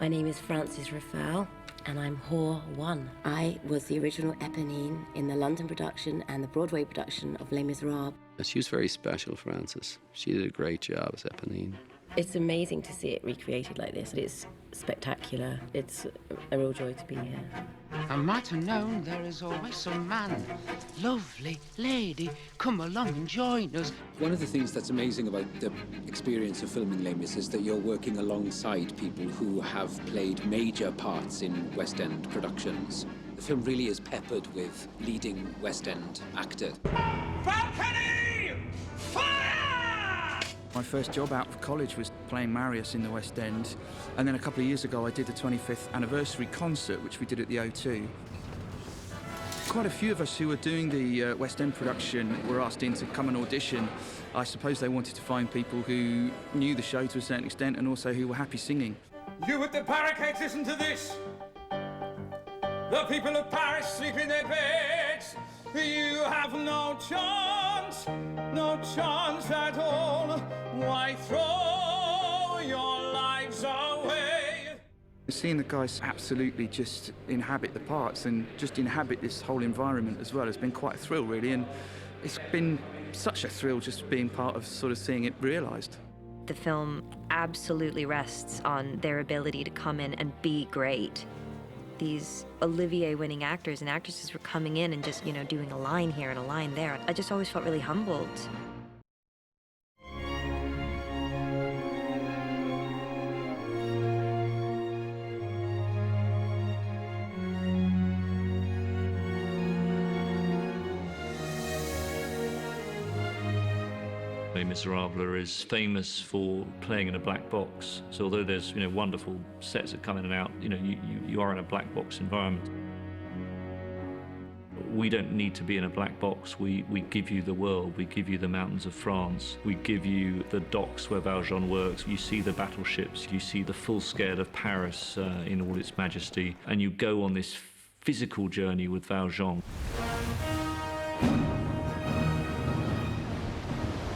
My name is Frances Raphael, and I'm Whore 1. I was the original Eponine in the London production and the Broadway production of Les Miserables. She was very special, Frances. She did a great job as Eponine. It's amazing to see it recreated like this. It's spectacular. It's a real joy to be here. I might have known there is always some man. Lovely lady, come along and join us. One of the things that's amazing about the experience of filming Les Mis is that you're working alongside people who have played major parts in West End productions. The film really is peppered with leading West End actors. Balcony! Fire! My first job out of college was playing Marius in the West End, and then a couple of years ago I did the 25th anniversary concert, which we did at the O2. Quite a few of us who were doing the West End production were asked in to come and audition. I suppose they wanted to find people who knew the show to a certain extent and also who were happy singing. You at the barricades, listen to this. The people of Paris sleep in their beds. You have no chance at all. Why throw your lives away? Seeing the guys absolutely just inhabit the parts and just inhabit this whole environment as well has been quite a thrill, really, and it's been such a thrill just being part of sort of seeing it realised. The film absolutely rests on their ability to come in and be great. These Olivier-winning actors and actresses were coming in and just, doing a line here and a line there. I just always felt really humbled. Les Miserables is famous for playing in a black box. So although there's wonderful sets that come in and out, you are in a black box environment. We don't need to be in a black box. We give you the world. We give you the mountains of France. We give you the docks where Valjean works. You see the battleships. You see the full scale of Paris in all its majesty. And you go on this physical journey with Valjean.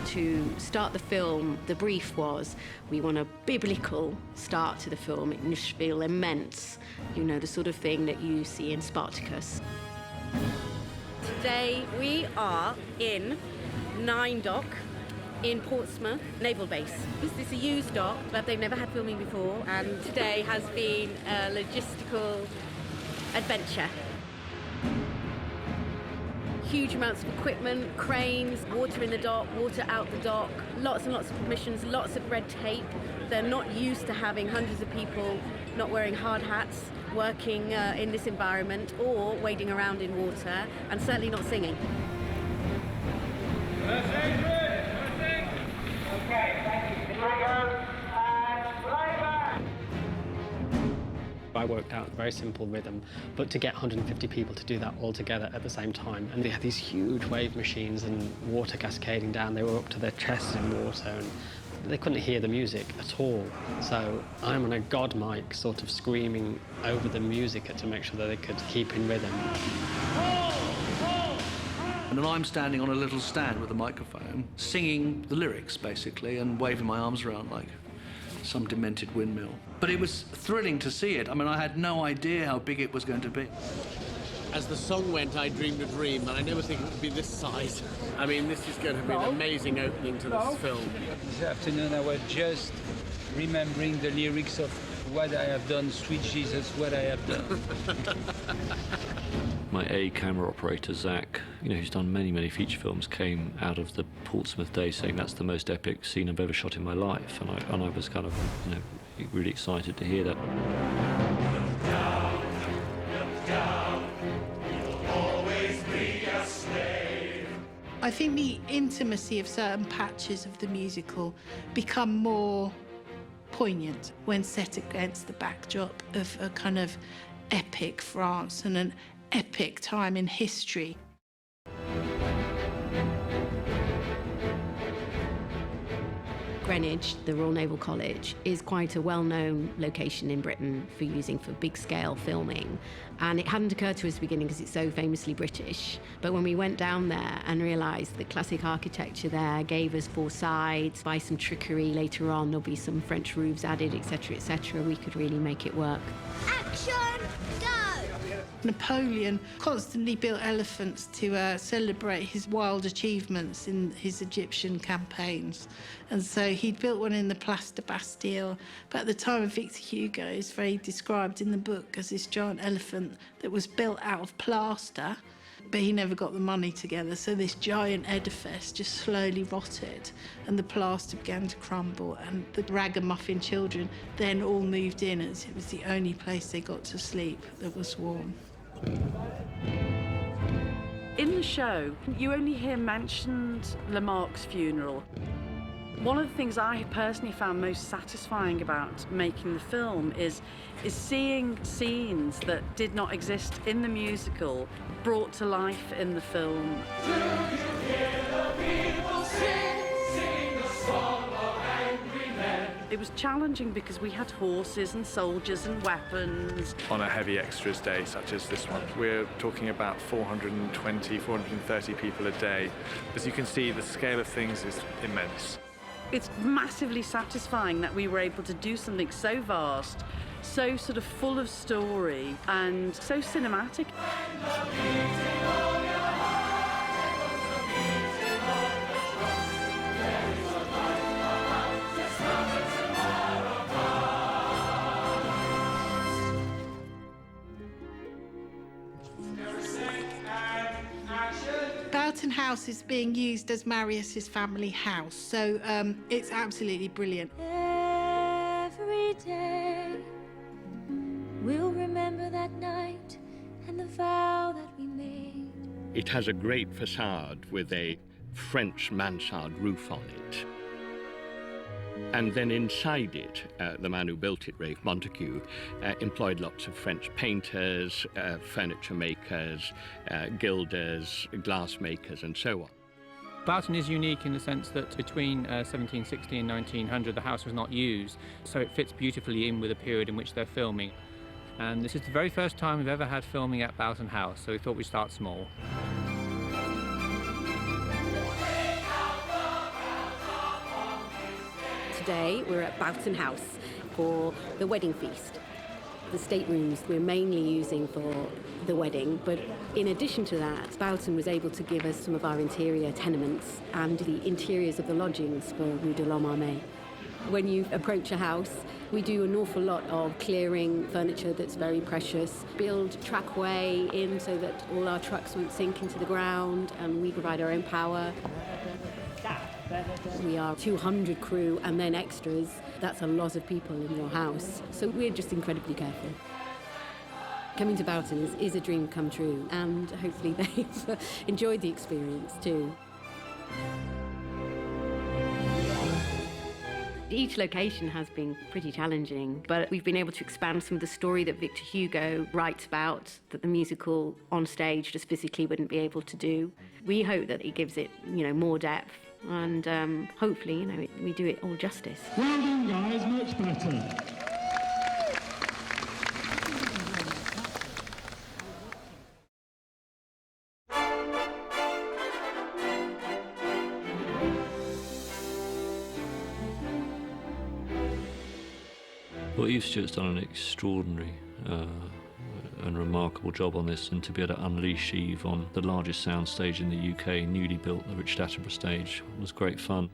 To start the film, the brief was, we want a biblical start to the film. It must feel immense, the sort of thing that you see in Spartacus. Today we are in 9 Dock in Portsmouth Naval Base. This is a used dock, but they've never had filming before, and today has been a logistical adventure. Huge amounts of equipment, cranes, water in the dock, water out the dock, lots and lots of permissions, lots of red tape. They're not used to having hundreds of people not wearing hard hats, working in this environment or wading around in water, and certainly not singing. Okay, thank you. I worked out a very simple rhythm, but to get 150 people to do that all together at the same time, and they had these huge wave machines and water cascading down, they were up to their chests in water, and they couldn't hear the music at all. So I'm on a god mic sort of screaming over the music to make sure that they could keep in rhythm. And then I'm standing on a little stand with a microphone, singing the lyrics, basically, and waving my arms around like some demented windmill. But it was thrilling to see it. I mean, I had no idea how big it was going to be. As the song went, I dreamed a dream, and I never think it would be this size. I mean, this is going to be an amazing opening to this film. This afternoon, I was just remembering the lyrics of what I have done, Sweet Jesus, what I have done. My A camera operator, Zach, who's done many, many feature films, came out of the Portsmouth days saying that's the most epic scene I've ever shot in my life. And I was kind of, really excited to hear that. Look down, you'll always be a slave. I think the intimacy of certain patches of the musical become more poignant when set against the backdrop of a kind of epic France and an epic time in history. Greenwich, the Royal Naval College, is quite a well-known location in Britain for using for big-scale filming. And it hadn't occurred to us at the beginning because it's so famously British. But when we went down there and realised the classic architecture there gave us 4 sides, by some trickery later on there'll be some French roofs added, etc., we could really make it work. Action, go! Napoleon constantly built elephants to celebrate his wild achievements in his Egyptian campaigns. And so he'd built one in the Place de Bastille. But at the time of Victor Hugo, it's very described in the book as this giant elephant that was built out of plaster, but he never got the money together. So this giant edifice just slowly rotted and the plaster began to crumble, and the ragamuffin children then all moved in as it was the only place they got to sleep that was warm. In the show, you only hear mentioned Lamarck's funeral. One of the things I personally found most satisfying about making the film is seeing scenes that did not exist in the musical brought to life in the film. It was challenging because we had horses and soldiers and weapons. On a heavy extras day such as this one, we're talking about 420, 430 people a day. As you can see, the scale of things is immense. It's massively satisfying that we were able to do something so vast, so sort of full of story and so cinematic. Boughton House is being used as Marius's family house, so it's absolutely brilliant. Every day we'll remember that night and the vow that we made. It has a great facade with a French mansard roof on it. And then inside it, the man who built it, Ralph Montague, employed lots of French painters, furniture makers, gilders, glass makers, and so on. Boughton is unique in the sense that between 1760 and 1900 the house was not used, so it fits beautifully in with the period in which they're filming. And this is the very first time we've ever had filming at Boughton House, so we thought we'd start small. Today we're at Boughton House for the wedding feast. The staterooms we're mainly using for the wedding, but in addition to that, Boughton was able to give us some of our interior tenements and the interiors of the lodgings for Rue de l'Homme Armé. When you approach a house, we do an awful lot of clearing furniture that's very precious, build trackway in so that all our trucks won't sink into the ground, and we provide our own power. We are 200 crew and then extras. That's a lot of people in your house. So we're just incredibly careful. Coming to Boughton is a dream come true, and hopefully they've enjoyed the experience too. Each location has been pretty challenging, but we've been able to expand some of the story that Victor Hugo writes about that the musical on stage just physically wouldn't be able to do. We hope that it gives it, more depth, and hopefully, we do it all justice. Well done, guys, much better. Well, Hugh Stewart's done an extraordinary and remarkable job on this, and to be able to unleash Eve on the largest soundstage in the UK, newly built, the Richard Attenborough stage, was great fun.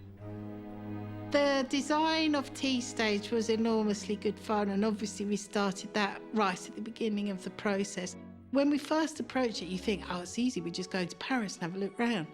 The design of T Stage was enormously good fun, and obviously we started that right at the beginning of the process. When we first approach it, you think, oh, it's easy, we just go to Paris and have a look round.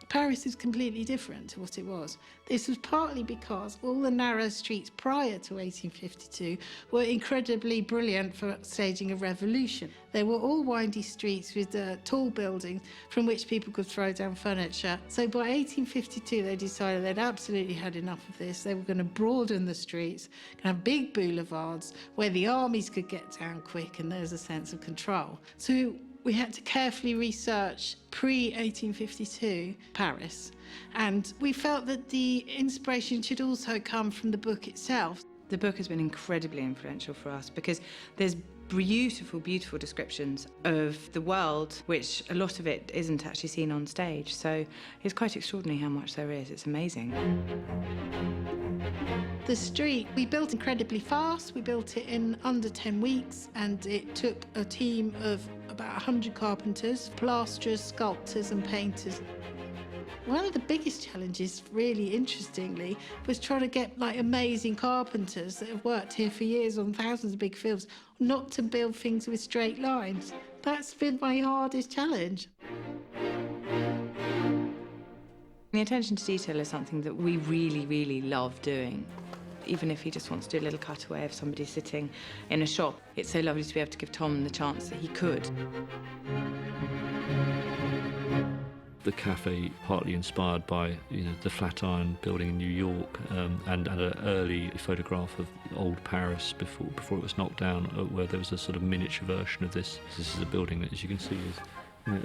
Paris is completely different to what it was. This was partly because all the narrow streets prior to 1852 were incredibly brilliant for staging a revolution. They were all windy streets with tall buildings from which people could throw down furniture. So by 1852, they decided they'd absolutely had enough of this. They were going to broaden the streets, have big boulevards where the armies could get down quick and there was a sense of control. So We had to carefully research pre-1852 Paris, and we felt that the inspiration should also come from the book itself. The book has been incredibly influential for us because there's beautiful, beautiful descriptions of the world, which a lot of it isn't actually seen on stage. So it's quite extraordinary how much there is. It's amazing. The street, we built incredibly fast. We built it in under 10 weeks, and it took a team of about 100 carpenters, plasterers, sculptors and painters. One of the biggest challenges, really interestingly, was trying to get amazing carpenters that have worked here for years on thousands of big films not to build things with straight lines. That's been my hardest challenge. The attention to detail is something that we really, really love doing. Even if he just wants to do a little cutaway of somebody sitting in a shop, it's so lovely to be able to give Tom the chance that he could. The cafe, partly inspired by the Flatiron building in New York, and an early photograph of old Paris before it was knocked down, where there was a sort of miniature version of this. This is a building that, as you can see, is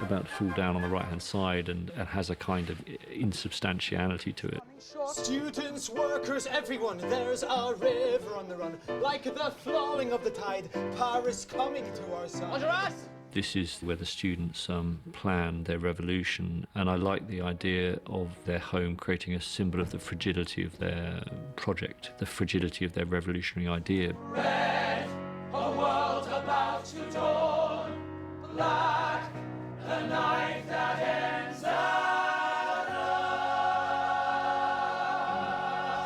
about to fall down on the right-hand side and has a kind of insubstantiality to it. Students, workers, everyone, there's a river on the run, like the flowing of the tide, Paris coming to our side. Under us! This is where the students plan their revolution, and I like the idea of their home creating a symbol of the fragility of their project, the fragility of their revolutionary idea. Red, a world about to dawn, black, the night that ends at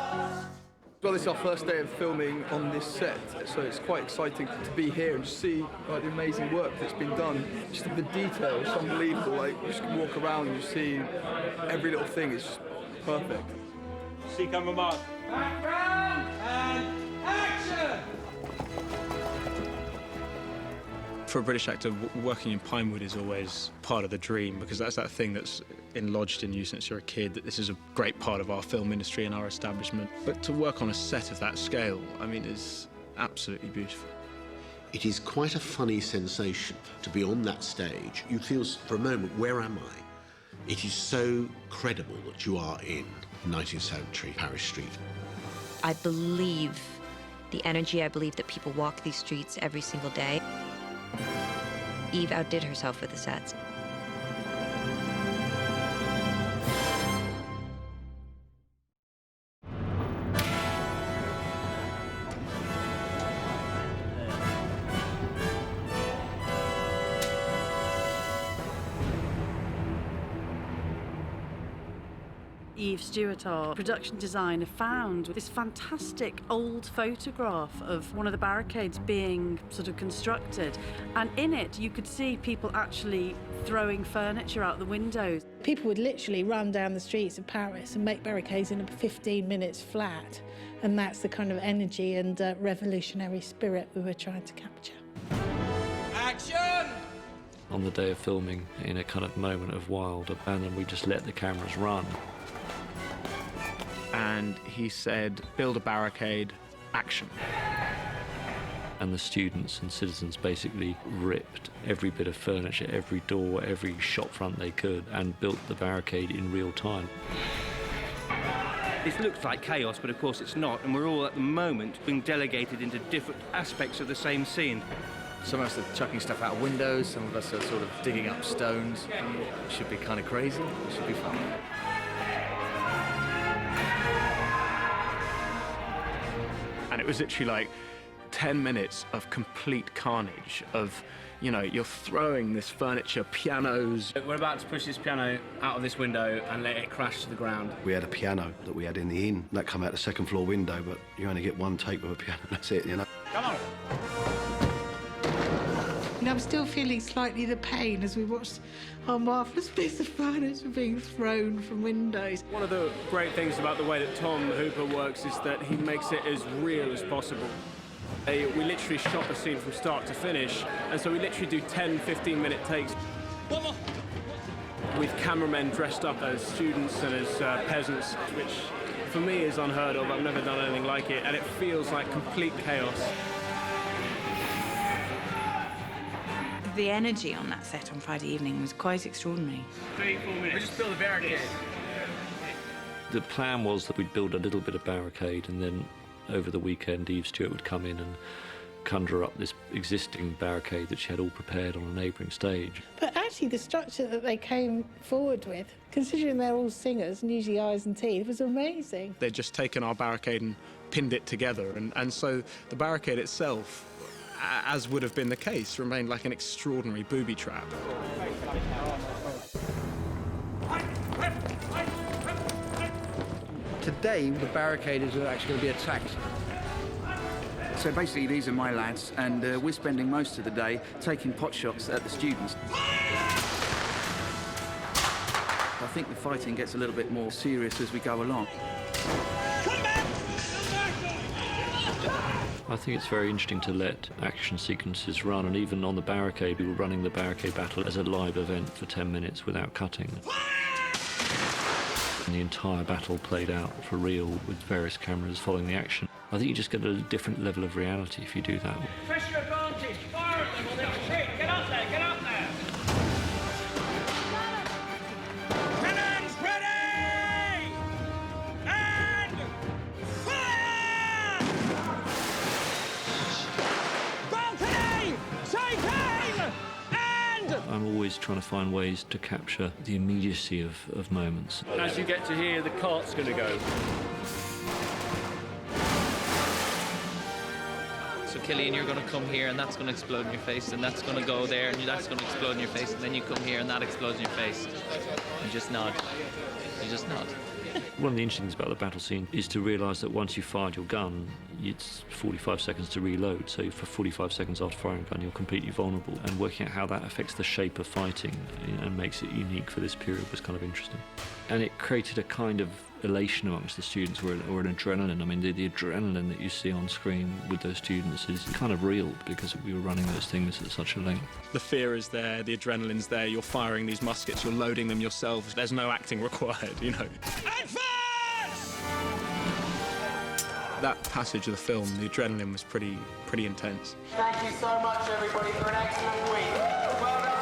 last. Well, this is our first day of filming on this set, so it's quite exciting to be here and see the amazing work that's been done. Just the detail is unbelievable. You just can walk around and you see every little thing is just perfect. See camera mark. Background and action! For a British actor, working in Pinewood is always part of the dream, because that's that thing that's lodged in you since you're a kid, that this is a great part of our film industry and our establishment. But to work on a set of that scale, I mean, is absolutely beautiful. It is quite a funny sensation to be on that stage. You feel for a moment, where am I? It is so credible that you are in 19th century Paris Street. I believe the energy, I believe that people walk these streets every single day. Eve outdid herself with the sets. Eve Stewart, our production designer, found this fantastic old photograph of one of the barricades being sort of constructed, and in it you could see people actually throwing furniture out the windows. People would literally run down the streets of Paris and make barricades in 15 minutes flat, and that's the kind of energy and revolutionary spirit we were trying to capture. Action! On the day of filming, in a kind of moment of wild abandon, we just let the cameras run. And he said, build a barricade, action. And the students and citizens basically ripped every bit of furniture, every door, every shop front they could, and built the barricade in real time. This looks like chaos, but of course it's not, and we're all at the moment being delegated into different aspects of the same scene. Some of us are chucking stuff out of windows, some of us are sort of digging up stones. It should be kind of crazy, it should be fun. And it was literally like 10 minutes of complete carnage of, you're throwing this furniture, pianos. We're about to push this piano out of this window and let it crash to the ground. We had a piano that we had in the inn that come out the second floor window, but you only get one take with a piano, that's it, Come on. And I'm still feeling slightly the pain as we watched our marvellous piece of furniture being thrown from windows. One of the great things about the way that Tom Hooper works is that he makes it as real as possible. We literally shot the scene from start to finish, and so we literally do 10, 15-minute takes. With cameramen dressed up as students and as peasants, which for me is unheard of. I've never done anything like it, and it feels like complete chaos. The energy on that set on Friday evening was quite extraordinary. 3, 4 minutes. We just build a barricade. The plan was that we'd build a little bit of barricade, and then over the weekend Eve Stewart would come in and conjure up this existing barricade that she had all prepared on a neighbouring stage. But actually the structure that they came forward with, considering they're all singers and usually eyes and teeth, was amazing. They'd just taken our barricade and pinned it together, and so the barricade itself, as would have been the case, remained like an extraordinary booby trap. Today, the barricaders are actually going to be attacked. So basically, these are my lads, and we're spending most of the day taking pot shots at the students. I think the fighting gets a little bit more serious as we go along. I think it's very interesting to let action sequences run, and even on the barricade, we were running the barricade battle as a live event for 10 minutes without cutting. And the entire battle played out for real with various cameras following the action. I think you just get a different level of reality if you do that. Press your advantage. Fire at them on their retreat. Get up there. Get up there. Cannons ready! And fire! Balcony! Take aim! And... I'm always trying to find ways to capture the immediacy of moments. As you get to here, the cart's going to go. So Killian, you're going to come here and that's going to explode in your face, and that's going to go there and that's going to explode in your face, and then you come here and that explodes in your face. You just nod. You just nod. One of the interesting things about the battle scene is to realise that once you've fired your gun, it's 45 seconds to reload. So for 45 seconds after firing a gun, you're completely vulnerable. And working out how that affects the shape of fighting and makes it unique for this period was kind of interesting. And it created a kind of elation amongst the students, or an adrenaline. I mean, the adrenaline that you see on screen with those students is kind of real because we were running those things at such a length. The fear is there, the adrenaline's there, you're firing these muskets, you're loading them yourselves, there's no acting required, you know. That passage of the film, the adrenaline was pretty intense. Thank you so much, everybody, for an excellent week. Well done.